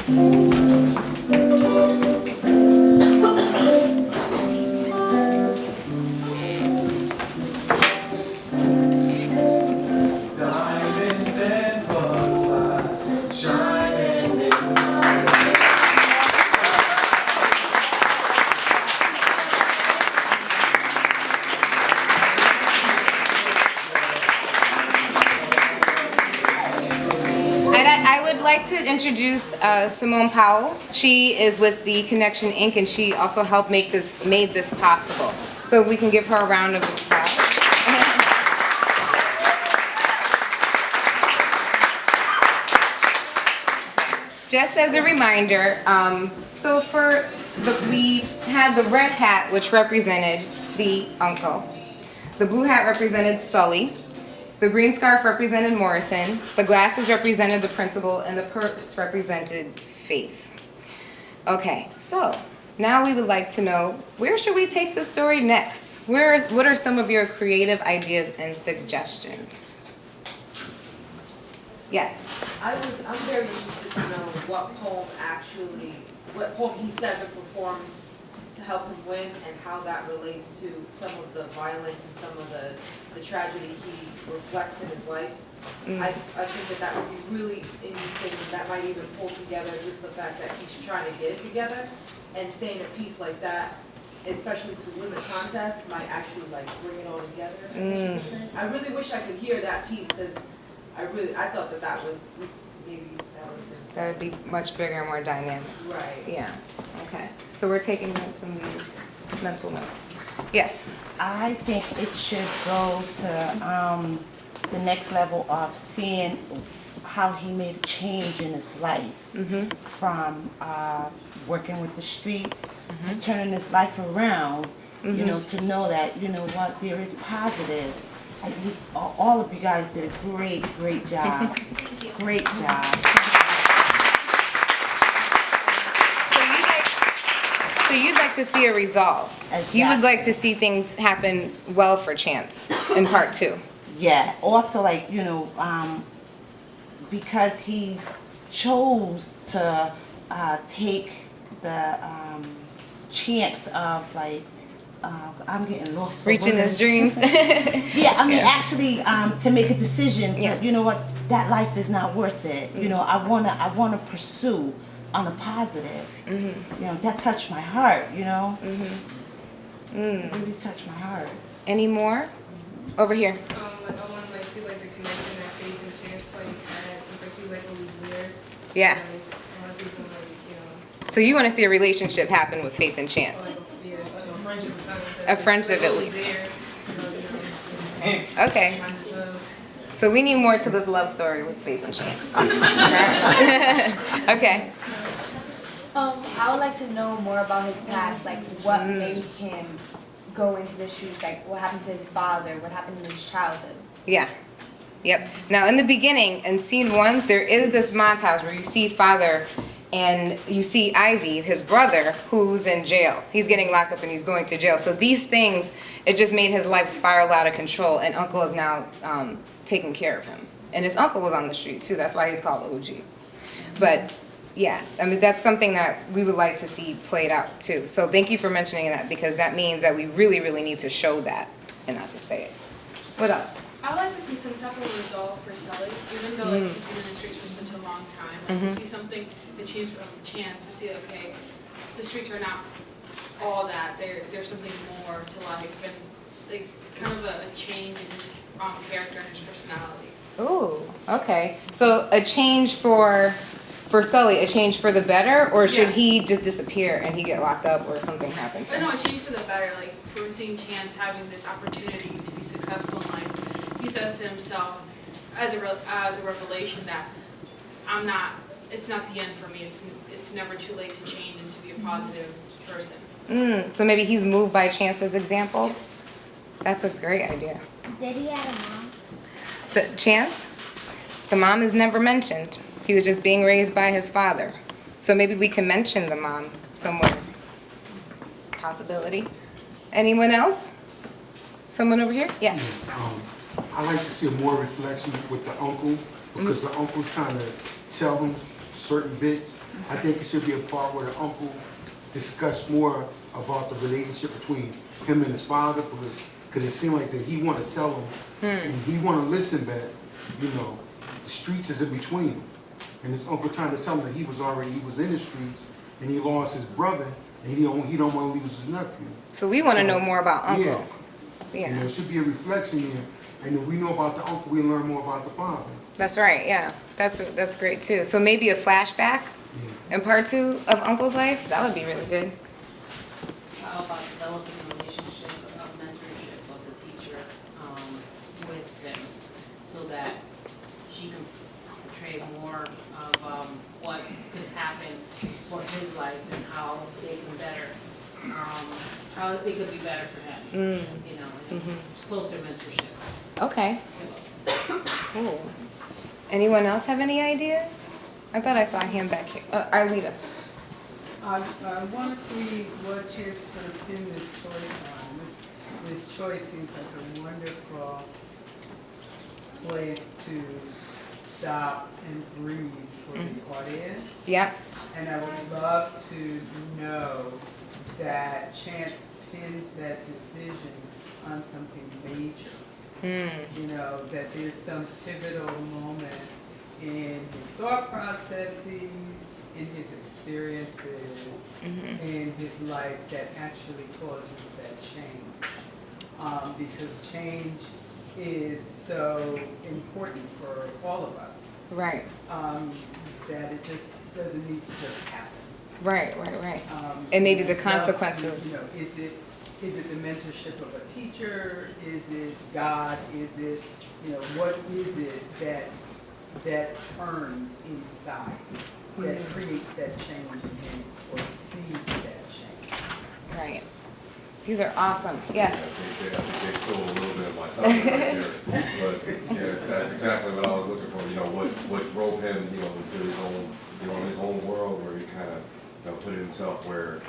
Diamonds and butterflies shining in And I would like to introduce Simone Powell. She is with the Connection Inc. and she also helped made this possible. So we can give her a round of applause. Just as a reminder, we had the red hat, which represented the uncle. The blue hat represented Sully. The green scarf represented Morrison. The glasses represented the principal, and the purse represented Faith. Okay, so now we would like to know, where should we take the story next? What are some of your creative ideas and suggestions? Yes. I'm very interested to know what poem he says or performs to help him win, and how that relates to some of the violence and some of the tragedy he reflects in his life. I think that would be really interesting, and that might even pull together just the fact that he's trying to get it together, and saying a piece like that, especially to win the contest, might actually bring it all together. I really wish I could hear that piece, because I thought that would maybe That would be much bigger and more dynamic. right. Yeah, okay. So we're taking some of these mental notes. Yes. I think it should go to the next level of seeing how he made a change in his life, from working with the streets to turning his life around, to know that, what, there is positive. All of you guys did a great job. Thank you. Great job. So you'd like to see a resolve. You would Exactly. like to see things happen well for Chance in part 2. Yeah, also because he chose to take the chance of I'm getting lost. for Reaching his words. dreams. Yeah, I mean, Yeah. actually, to make a decision. To, Yeah. You know what? That life is not worth it. I wanna pursue on a positive. That touched my heart. Really touched my heart. Any more? Over here. I want to see the connection that Faith and Chance had, since she always there. Yeah. I want to see some So you want to see a relationship happen with Faith and Chance. a friendship or something. A friendship at least. There, Okay. So we need more to this love story with Faith and Chance. Okay. I would like to know more about his past, what made him go into the streets, what happened to his father, what happened in his childhood. Yeah. Yep. Now in the beginning, in scene 1, there is this montage where you see Father and you see Ivy, his brother, who's in jail. He's getting locked up and he's going to jail. So these things, it just made his life spiral out of control, and Uncle is now taking care of him. And his uncle was on the street too. That's why he's called OG. But yeah, I mean, that's something that we would like to see played out too. So thank you for mentioning that, because that means that we really, really need to show that and not just say it. What else? I would like to see some type of resolve for Sully, even though he's been in the streets for such a long time. To see something that changes from Chance, to see, okay, the streets are not all that. There's something more to life, and kind of a change in his character and his personality. Ooh, okay. So a change for Sully, a change for the better, or should Yeah. he just disappear and he get locked up or something happen to But him? no, a change for the better. For seeing Chance having this opportunity to be successful in life, he says to himself, as a revelation, that it's not the end for me. It's never too late to change and to be a positive person. So maybe he's moved by Chance's example? That's a great idea. Did he have a mom? The Chance? The mom is never mentioned. He was just being raised by his father. So maybe we can mention the mom somewhere. Possibility. Anyone else? Someone over here? Yes. I like to see more reflection with the uncle, because the uncle's trying to tell him certain bits, I think it should be a part where the uncle discuss more about the relationship between him and his father, because it seemed like that he want to tell him, and he want to listen, but, you know, the streets is in between them. And his uncle trying to tell him that he was in the streets, and he lost his brother, and he don't want to lose his nephew. So we want to know more about Uncle. You know, Yeah, it should be a reflection here, and if we know about the uncle, we learn more about the father. that's right, yeah. That's great too. So maybe a flashback Yeah. in part 2 of Uncle's life? That would be really good. How about developing a relationship, a mentorship of the teacher with them, so that she can portray more of what could happen for his life and how they can better, how it could be better for him, you know, and closer mentorship. Okay. Cool. Anyone else have any ideas? I thought I saw a hand back here. Arlita. I want to see what Chance is going to pin this choice on. This choice seems like a wonderful place to stop and breathe for the audience. Yep. And I would love to know that Chance pins that decision on something major. You know, that there's some pivotal moment in his thought processes, in his experiences, in his life that actually causes that change. Because change is so important for all of us. Right. That it just doesn't need to just happen. Right. And maybe the I'd love to, consequences. you know, is it the mentorship of a teacher? Is it God? Is it, you know, what is it that turns inside, that creates that change in him, or seeds that change? Right. These are awesome. Yes. I think they stole a little bit of my thunder right there. But yeah, that's exactly what I was looking for. You know, what drove him, you know, into his own, you know, his own world where he kind of, you know, put himself where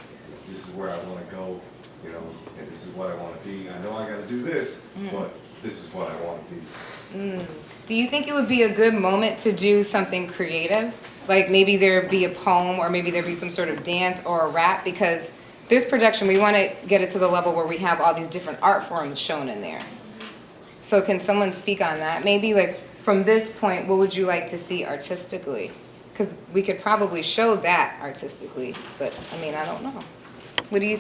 this is where I want to go, you know, and this is what I want to be. I know I got to do this, but this is what I want to be. Do you think it would be a good moment to do something creative? Like maybe there be a poem, or maybe there be some sort of dance or a rap, because this production, we want to get it to the level where we have all these different art forms shown in there. So can someone speak on that? Maybe like from this point, what would you like to see artistically? Because we could probably show that artistically, but I mean, I don't know. What do you think?